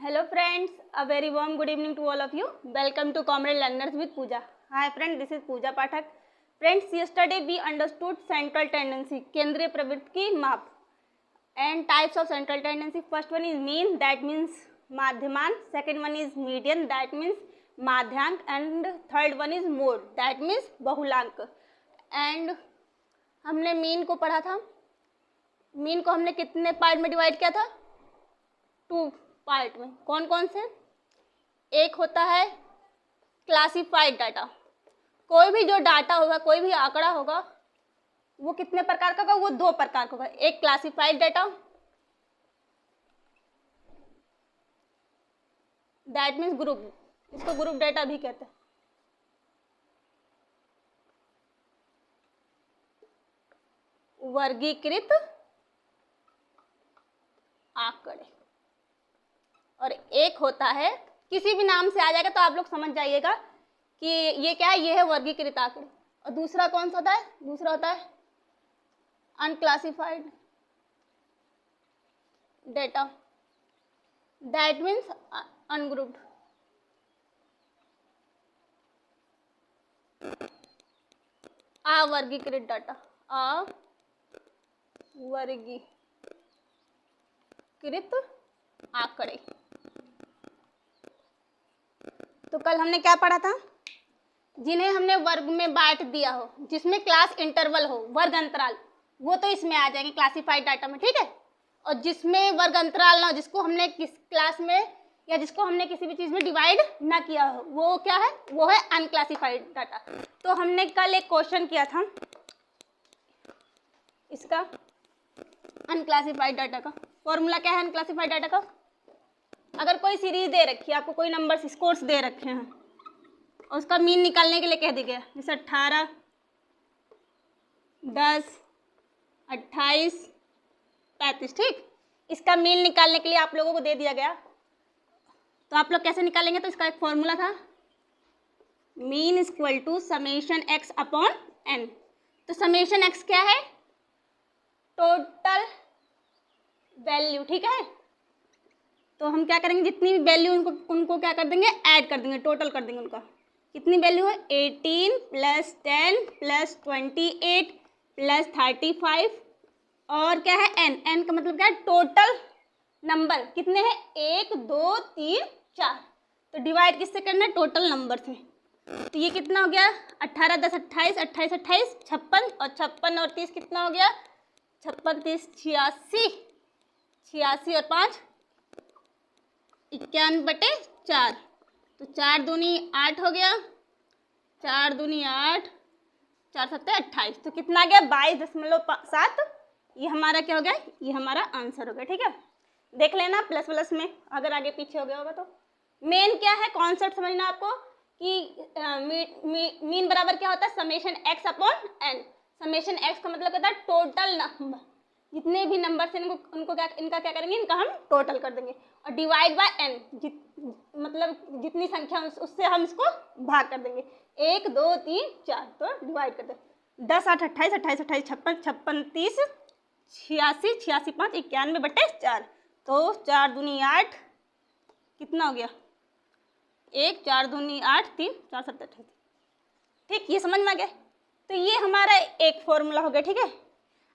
Hello friends, a very warm good evening to all of you. Welcome to Comrade Learners with Pooja. Hi friends, this is Pooja Pathak. Friends, yesterday we understood central tendency, केंद्रीय प्रवृत्ति की माप, and types of central tendency. First one is mean, that means माध्यमान. Second one is median, that means माध्यांक, and third one is mode, that means बहुलांक. And हमने mean को पढ़ा था. Mean को हमने कितने पार्ट में डिवाइड किया था? 2 पार्ट में. कौन कौन से? एक होता है क्लासिफाइड डाटा. कोई भी जो डाटा होगा, कोई भी आंकड़ा होगा, वो कितने प्रकार का होगा? वो 2 प्रकार का होगा. एक classified data, that means group, इसको ग्रुप डाटा भी कहते हैं. वर्गीकृत आंकड़े. और एक होता है, किसी भी नाम से आ जाएगा तो आप लोग समझ जाइएगा कि ये क्या है, ये है वर्गीकृत आंकड़े. और दूसरा कौन सा होता है? दूसरा होता है unclassified data, that means ungrouped. अवर्गीकृत डाटा, अवर्गीकृत आंकड़े. तो कल हमने क्या पढ़ा था? जिन्हें हमने वर्ग में बांट दिया हो, जिसमें क्लास इंटरवल हो, वर्ग अंतराल, वो तो इसमें आ जाएंगे क्लासिफाइड डाटा में, ठीक है. और जिसमें वर्ग अंतराल ना हो, जिसको हमने किस क्लास में या जिसको हमने किसी भी चीज़ में डिवाइड ना किया हो, वो क्या है? वो है अनक्लासिफाइड डाटा. तो हमने कल एक क्वेश्चन किया था इसका, अनक्लासिफाइड डाटा का. फॉर्मूला क्या है अनक्लासिफाइड डाटा का? अगर कोई सीरीज दे रखी है, आपको कोई नंबर स्कोर्स दे रखे हैं और उसका मीन निकालने के लिए कह दिया गया, जैसे 18, 10, 28, 35, ठीक. इसका मीन निकालने के लिए आप लोगों को दे दिया गया, तो आप लोग कैसे निकालेंगे? तो इसका एक फॉर्मूला था, mean is equal to summation X upon N. तो समेशन एक्स क्या है? टोटल वैल्यू, ठीक है. तो हम क्या करेंगे, जितनी भी वैल्यू उनको क्या कर देंगे? ऐड कर देंगे, टोटल कर देंगे उनका. कितनी वैल्यू है? 18 + 10 + 28 + 35 और क्या है? एन. एन का मतलब क्या है? Total number. कितने हैं? 1 2 3 4. तो डिवाइड किससे करना है? टोटल नंबर से. तो ये कितना हो गया? 18 10 28, 28 28 56, और 56 और 30 कितना हो गया? 56 30 86, 86 और 5 91/4. तो 4 दूनी 8 हो गया, 4 दूनी 8, 4 7 28. तो कितना आ गया? 22.7. ये हमारा क्या हो गया? ये हमारा आंसर हो गया, ठीक है. देख लेना प्लस प्लस में अगर आगे पीछे हो गया होगा तो. मेन क्या है कॉन्सेप्ट समझना आपको कि मीन बराबर क्या होता है? Summation X upon N. Summation X का मतलब होता है टोटल नंबर, जितने भी नंबर से उनको क्या, इनका क्या करेंगे? इनका हम टोटल कर देंगे. और डिवाइड बाय एन, मतलब जितनी संख्या उससे हम इसको भाग कर देंगे. 1 2 3 4, तो डिवाइड कर देंगे. 10 8 28, 28 28 56, 56 30 86, 86 5 91/4. तो 4 दूनी 8 कितना हो गया? 1 4 दूनी 8 3 4 7 28, ठीक. ये समझ में आ गया. तो ये हमारा एक फॉर्मूला हो गया, ठीक है.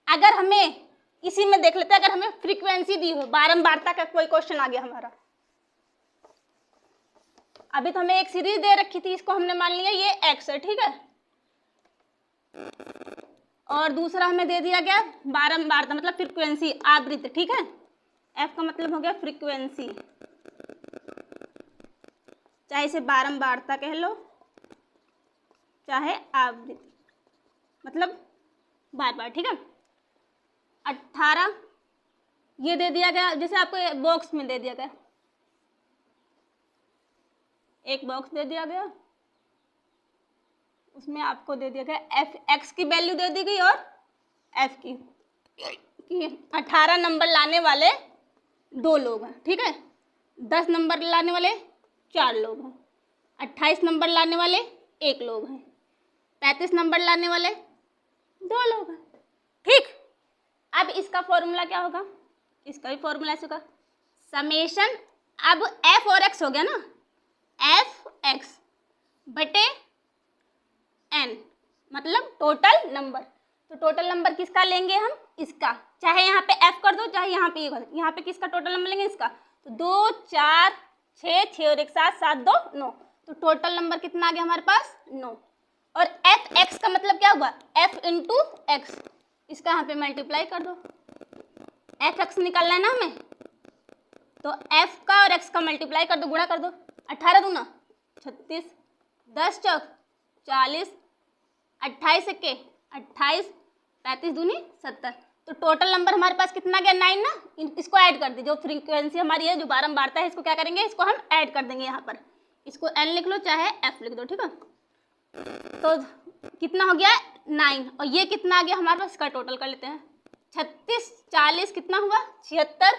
अगर हमें इसी में देख लेते हैं, अगर हमें फ्रीक्वेंसी दी हो, बारंबारता का कोई क्वेश्चन आ गया हमारा. अभी तो हमें एक सीरीज दे रखी थी, इसको हमने मान लिया ये एक्स है, ठीक है. और दूसरा हमें दे दिया गया बारंबारता, मतलब फ्रीक्वेंसी, आवृत्ति, ठीक है. एफ का मतलब हो गया फ्रीक्वेंसी, चाहे इसे बारंबारता कह लो चाहे आवृत्ति, मतलब बार बार, ठीक है. 18 ये दे दिया गया, जैसे आपको बॉक्स में दे दिया गया, एक बॉक्स दे दिया गया, उसमें आपको दे दिया गया एफ, एक्स की वैल्यू दे दी गई और एफ की 18 नंबर लाने वाले 2 लोग हैं, ठीक है. 10 नंबर लाने वाले 4 लोग हैं, 28 नंबर लाने वाले 1 लोग हैं, 35 नंबर लाने वाले 2 लोग हैं, ठीक. अब इसका फॉर्मूला क्या होगा? इसका भी फॉर्मूला ऐसे होगा, समेशन अब एफ और एक्स हो गया ना, एफ एक्स बटे एन मतलब टोटल नंबर। तो टोटल नंबर किसका लेंगे हम, इसका, चाहे यहाँ पे एफ कर दो चाहे यहाँ पे ये कर दो। यहाँ पे किसका टोटल नंबर लेंगे, इसका। तो 2 4 6 6 और 1 7 7 2 9। तो टोटल नंबर कितना आ गया हमारे पास, 9। और एफ एक्स का मतलब क्या हुआ, एफ इंटू एक्स, इसका यहाँ पे मल्टीप्लाई कर दो। एफ एक्स निकालना है ना हमें, तो एफ का और एक्स का मल्टीप्लाई कर दो, गुणा कर दो। 18 दूना 36, 10 चौक 40, 28 के 28, 35 दूनी 70। तो टोटल नंबर हमारे पास कितना गया, 9 ना। इसको ऐड कर दी, जो फ्रीक्वेंसी हमारी है जो बारंबारता है, इसको क्या करेंगे, इसको हम ऐड कर देंगे यहाँ पर। इसको एन लिख लो चाहे एफ लिख दो, ठीक है। तो कितना हो गया 9, और ये कितना आ गया हमारे पास, इसका टोटल कर लेते हैं। 36 40 कितना हुआ 76,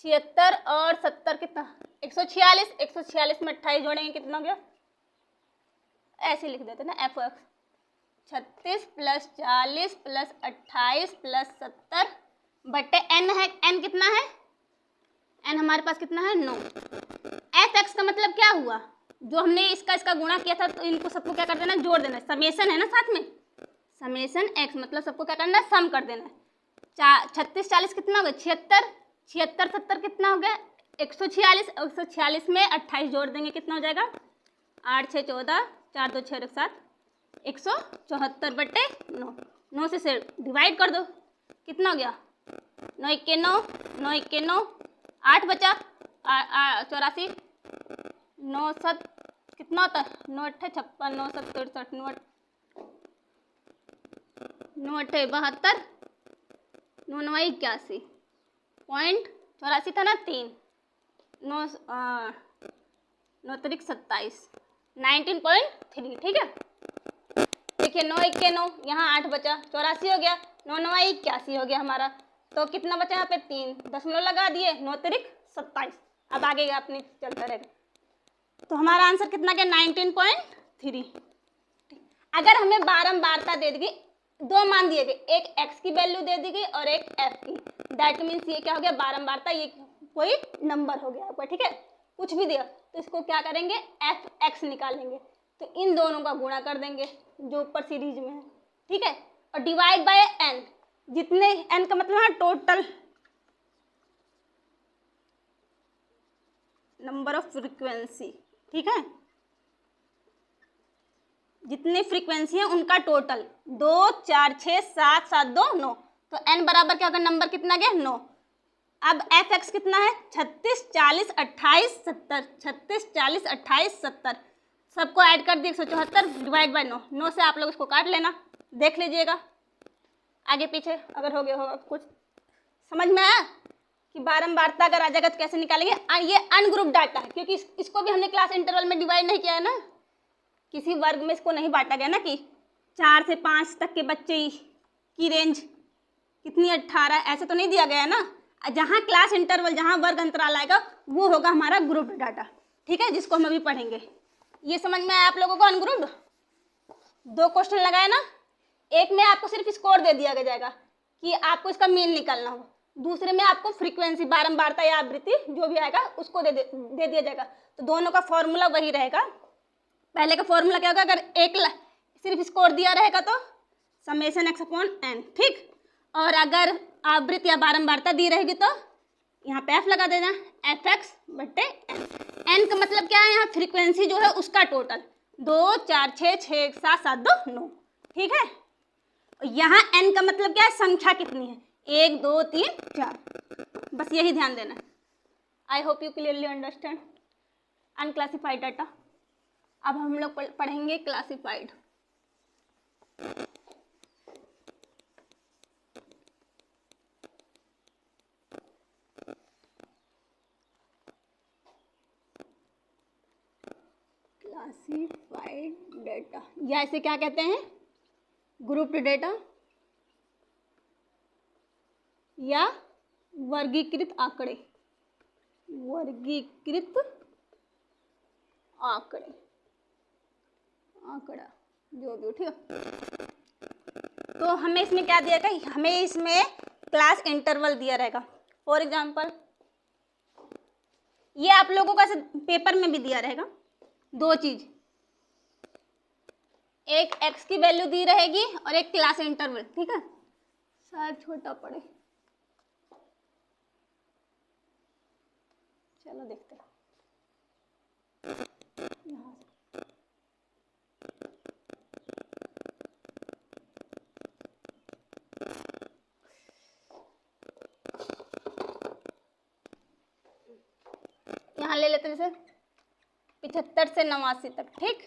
76 और 70 कितना 146, 146 में 28 जोड़ेंगे कितना हो गया, ऐसे लिख देते ना F x. 36 plus 40 plus 28 plus 70 बटे एन है, एन कितना है, एन हमारे पास कितना है 9। एफ एक्स का मतलब क्या हुआ, जो हमने इसका गुणा किया था, तो इनको सबको क्या कर देना, जोड़ देना। समेसन है ना साथ में, समेसन एक्स मतलब सबको क्या करना है, सम कर देना है। 36 40 कितना हो गया 76, 76 70 कितना हो गया 146, 146 में 28 जोड़ देंगे कितना हो जाएगा 8 6 14, 4 2 6 7, 174 बटे 9। 9 से डिवाइड कर दो, कितना हो गया 9 1 9, 9 1 9, 8 बचा 84, 9 7 कितना होता है 9 8 56, 9 7 68, 9 8 72, 9 9 81, पॉइंट 84 था ना 3, 9 9 तारीख 27, 19.3, ठीक है। देखिए 9 1 9, यहाँ 8 बचा 84 हो गया, 9 9 81 हो गया हमारा। तो कितना बचा यहाँ पे 3 दशमलव लगा दिए, 9 तारीख 27। अब आगे अपनी चलता रहेगा। तो हमारा आंसर कितना गया 19.3। अगर हमें बारंबारता दे दी, 2 मान दिए गए, एक x की वैल्यू दे दी गई और एक f की, दैट मीन्स ये क्या हो गया बारंबारता, ये कोई नंबर हो गया आपका, ठीक है। कुछ भी दिया तो इसको क्या करेंगे एफ एक्स निकालेंगे, तो इन दोनों का गुणा कर देंगे जो ऊपर सीरीज में है, ठीक है। और डिवाइड बाय एन, जितने एन का मतलब है टोटल नंबर ऑफ फ्रीक्वेंसी, ठीक है। जितनी फ्रीक्वेंसी है उनका टोटल 2 4 6 7 7 2 9। तो n बराबर क्या होगा, नंबर कितना गया 9। अब एफ एक्स कितना है 36 40 28 70, 36 40 28 70 सबको ऐड कर दिए 174 डिवाइड बाय 9। 9 से आप लोग इसको काट लेना, देख लीजिएगा आगे पीछे अगर हो गया होगा कुछ समझ में आया कि बारंबारता अगर आ जाएगा तो कैसे निकालेंगे। ये अनग्रुप डाटा है क्योंकि इसको भी हमने क्लास इंटरवल में डिवाइड नहीं किया है ना, किसी वर्ग में इसको नहीं बांटा गया ना कि 4 से 5 तक के बच्चे की रेंज कितनी 18, ऐसे तो नहीं दिया गया है ना। जहाँ क्लास इंटरवल जहाँ वर्ग अंतराल आएगा वो होगा हमारा ग्रुप डाटा, ठीक है, जिसको हम अभी पढ़ेंगे। ये समझ में आया आप लोगों को अनग्रुप्ड। 2 क्वेश्चन लगाए ना, एक में आपको सिर्फ स्कोर दे दिया जाएगा कि आपको इसका मीन निकालना हो, दूसरे में आपको फ्रीक्वेंसी बारंबारता या आवृत्ति जो भी आएगा उसको दे दिया जाएगा। तो दोनों का फॉर्मूला वही रहेगा। पहले का फॉर्मूला क्या होगा, अगर एक सिर्फ स्कोर दिया रहेगा तो समेशन एक्स अपॉन एन, ठीक। और अगर आवृत्ति या बारंबारता दी रहेगी तो यहाँ पे एफ लगा देना, एफ एक्स बटे एन। एन का मतलब क्या है, यहाँ फ्रीक्वेंसी जो है उसका टोटल 2 4 6 6 7 7 2 9, ठीक है। यहाँ एन का मतलब क्या है, संख्या कितनी है 1 2 3 4, बस यही ध्यान देना है। I hope you clearly understand unclassified data. अब हम लोग पढ़ेंगे क्लासिफाइड। क्लासिफाइड डेटा या इसे क्या कहते हैं, ग्रुप्ड डेटा या वर्गीकृत आंकड़े, वर्गीकृत आंकड़े, आंकड़ा जो भी, ठीक है। तो हमें इसमें क्या दिया जाएगा, हमें इसमें क्लास इंटरवल दिया रहेगा। फॉर एग्जांपल ये आप लोगों का पेपर में भी दिया रहेगा, दो चीज, एक x की वैल्यू दी रहेगी और एक क्लास इंटरवल, ठीक है, शायद छोटा पड़े, चलो देखते हैं। यहाँ ले लेते हैं जैसे 75 से 89 तक, ठीक।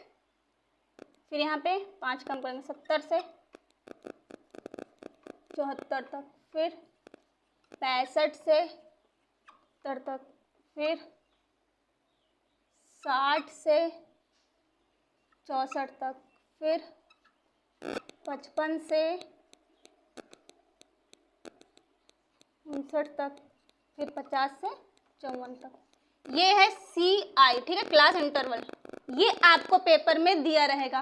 फिर यहाँ पे 5 कम करेंगे, 70 से 74 तक, फिर 65 से 70 तक, फिर 60 से 64 तक, फिर 55 से 59 तक, फिर 50 से 54 तक। ये है CI, ठीक है, क्लास इंटरवल। ये आपको पेपर में दिया रहेगा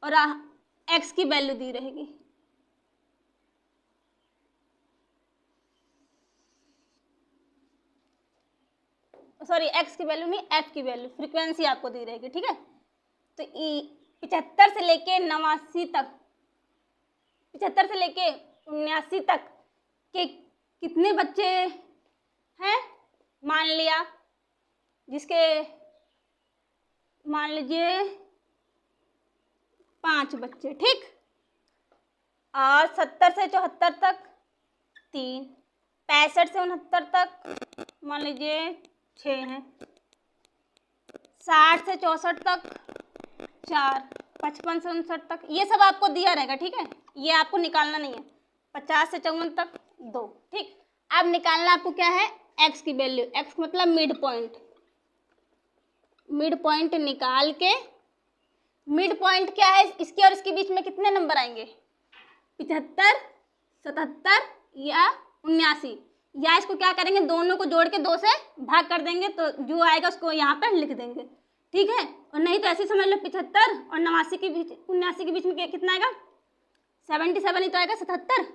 और x की वैल्यू दी रहेगी। सॉरी, x की वैल्यू नहीं, f की वैल्यू, फ्रीक्वेंसी आपको दी रहेगी, ठीक है। तो 75 से लेके 89 तक, 75 से लेके 79 तक के कितने बच्चे हैं, मान लिया, जिसके मान लीजिए 5 बच्चे, ठीक। और 70 से 74 तक 3, 65 से 69 तक मान लीजिए 6 हैं, 60 से 64 तक 4, 55 से 59 तक, ये सब आपको दिया रहेगा, ठीक है। ये आपको निकालना नहीं है। 50 से 54 तक 2, ठीक। अब निकालना आपको क्या है, x की वैल्यू, x मतलब मिड पॉइंट। मिड पॉइंट निकाल के, मिड पॉइंट क्या है, इसके और इसके बीच में कितने नंबर आएंगे, 75, 77 या 79, या इसको क्या करेंगे, दोनों को जोड़ के 2 से भाग कर देंगे, तो जो आएगा उसको यहाँ पर लिख देंगे, ठीक है। और नहीं तो ऐसे समझ लो 75 और 89 के बीच, 79 के बीच में कितना आएगा, 77 ही तो आएगा, 77।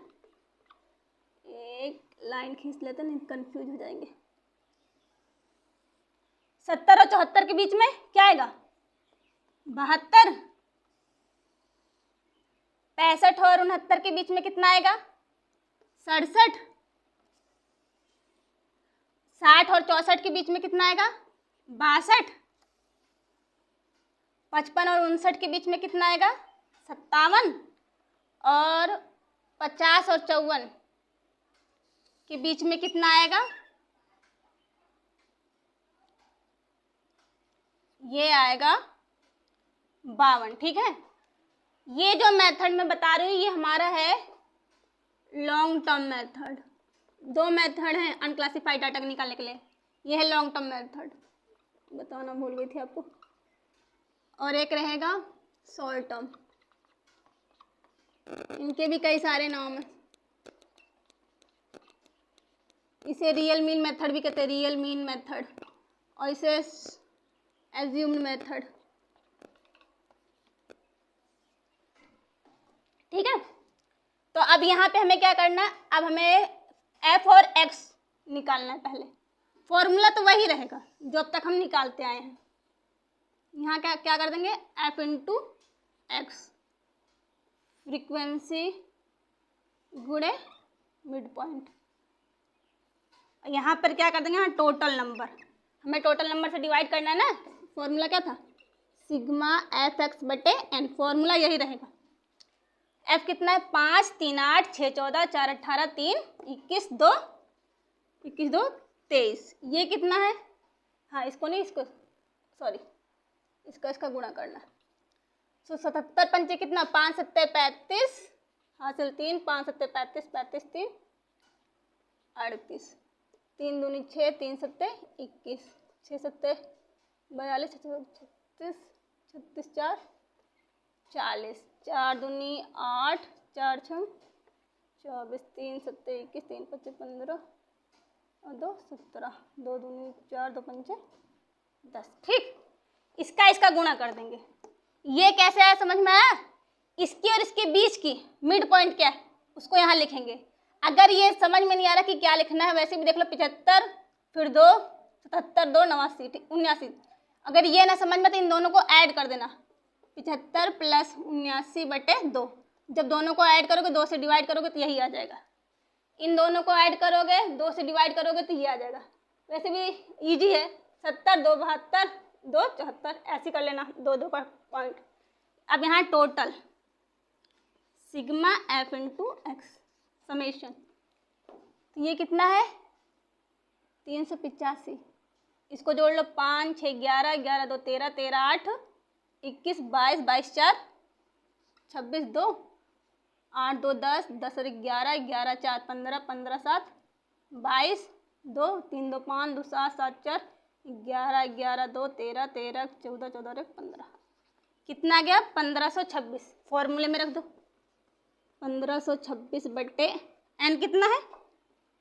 एक लाइन खींच लेते, नहीं कंफ्यूज हो जाएंगे। 70 और 74 के बीच में क्या आएगा, 72। 65 और 69 के बीच में कितना आएगा, 67। 60 और 64 के बीच में कितना आएगा, 62। 55 और 59 के बीच में कितना आएगा, 57। और 50 और 54 के बीच में कितना आएगा, ये आएगा 52, ठीक है। ये जो मेथड मैं बता रही हूँ ये हमारा है लॉन्ग टर्म मेथड। 2 मेथड हैं अनक्लासिफाइड डाटा निकालने के लिए, ये है लॉन्ग टर्म मेथड, बताना भूल गई थी आपको, और एक रहेगा शॉर्ट टर्म। इनके भी कई सारे नाम हैं। इसे रियल मीन मेथड भी कहते हैं, रियल मीन मेथड, और इसे एज्यूम्ड मेथड, ठीक है। तो अब यहाँ पे हमें क्या करना है, अब हमें f और x निकालना है। पहले फॉर्मूला तो वही रहेगा जो अब तक हम निकालते आए हैं। यहाँ क्या क्या कर देंगे, f इंटू एक्स, फ्रीक्वेंसी गुणे मिड पॉइंट। यहाँ पर क्या कर देंगे, हाँ टोटल नंबर, हमें टोटल नंबर से डिवाइड करना है ना। फॉर्मूला क्या था, सिग्मा एफ एक्स बटे एन, फॉर्मूला यही रहेगा। एफ कितना है, 5, 3, 8, 6, 14, 4, 18, 3, 21, 2, 21, 2, 23। ये कितना है, हाँ इसको नहीं, इसको सॉरी, इसका गुणा करना है। सो 77 पंचे कितना, 5 7 35, हासिल 3, 5 7 35, 35 3 38, 3 दूनी 6, 3 7 21, 6 7 42, 36, 36 4 40, 4 दूनी 8, 4 6 24, 3 7 21, 3 5 15 और 2 17, 2 दूनी 4, 2 5 10, ठीक। इसका गुणा कर देंगे। ये कैसे आया समझ में आया, इसकी और इसके बीच की मिड पॉइंट क्या है उसको यहाँ लिखेंगे। अगर ये समझ में नहीं आ रहा कि क्या लिखना है, वैसे भी देख लो, 75 फिर 2 77 2 89, 79। अगर ये ना समझ में तो इन दोनों को ऐड कर देना, 75 प्लस 79/2। जब दोनों को ऐड करोगे 2 से डिवाइड करोगे तो यही आ जाएगा। इन दोनों को ऐड करोगे 2 से डिवाइड करोगे तो ये आ जाएगा। वैसे भी इजी है, 70 2 72 2 74, ऐसे कर लेना 2 2 का पॉइंट। अब यहाँ total sigma F into x summation, तो ये कितना है 385। इसको जोड़ लो, 5 6 11 11 2 13 13 8 21 22 22 4 26 2 8 2 10 10 और 11 11 4 15 15 7 22 2 3 2 5 2 7 7 4 11 11 2 13 13 14 14 और 15, कितना गया 1526। फॉर्मूले में रख दो 1526 बटे एन कितना है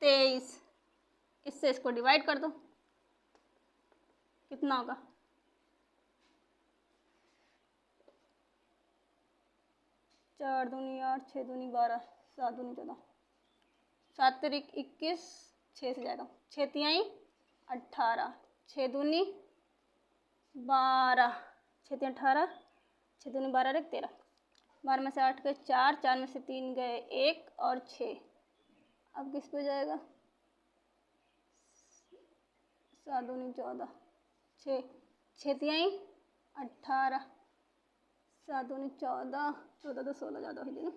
23। इससे इसको डिवाइड कर दो, कितना होगा 4 दूनी 8 6 दूनी 12 7 दूनी 14 7 तिरिक 21 6 से जाएगा 6 तिहाई 18 6 दूनी 12 6 तिहाई 18 6 दूनी 12 एक 13, 12 में से 8 गए 4 4 में से 3 गए 1 और 6। अब किस पे जाएगा 7 दूनी 14 6 6 तिहाई 18 7 दूनी 14 14 तो 16 ज़्यादा हो जाएगा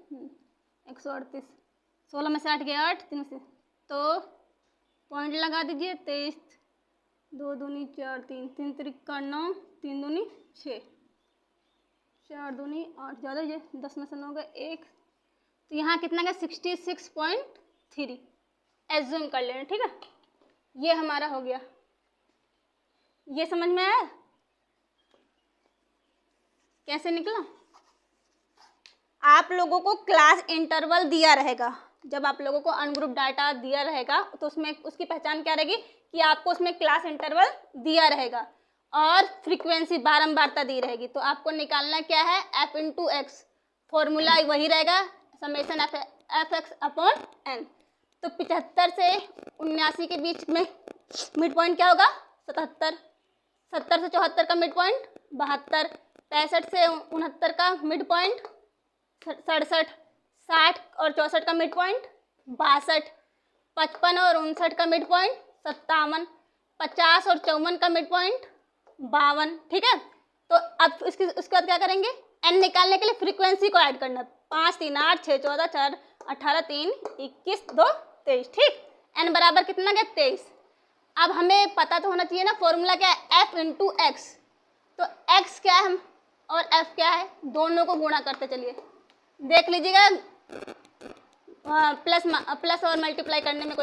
138। 16 में से 8 गया 8 3 से, तो पॉइंट लगा दीजिए 23 2 दूनी 4 3 3 तिरिक 9 3 दूनी 6 4 दूनी 8 ज़्यादा ये 10 में से 9 गए 1, तो यहाँ कितना गया 66.3 एज्यूम कर लेना। ठीक है, ये हमारा हो गया। ये समझ में आया कैसे निकला? आप लोगों को क्लास इंटरवल दिया रहेगा, जब आप लोगों को अनग्रुप डाटा दिया रहेगा तो उसमें उसकी पहचान क्या रहेगी कि आपको उसमें क्लास इंटरवल दिया रहेगा और फ्रीक्वेंसी बारंबारता दी रहेगी। तो आपको निकालना क्या है एफ इंटू एक्स, फॉर्मूला वही रहेगा summation F X upon N. तो 75 से 79 के बीच में मिड पॉइंट क्या होगा 77, 70 से 74 का मिड पॉइंट 72, 65 से 69 का मिड पॉइंट 67, 60 और 64 का मिड पॉइंट 62, 55 और 59 का मिड पॉइंट 57, 50 और 54 का मिड पॉइंट 52। ठीक है, तो अब उसके बाद क्या करेंगे एन निकालने के लिए फ्रीक्वेंसी को ऐड करना, 5 3 8 6 14 4 18 3 21 2 23। ठीक, एन बराबर कितना गया 23। अब हमें पता तो होना चाहिए ना फॉर्मूला क्या है एफ इंटू एक्स, तो एक्स क्या है और एफ क्या है दोनों को गुणा करते चलिए, देख लीजिएगा प्लस और मल्टीप्लाई करने में कोई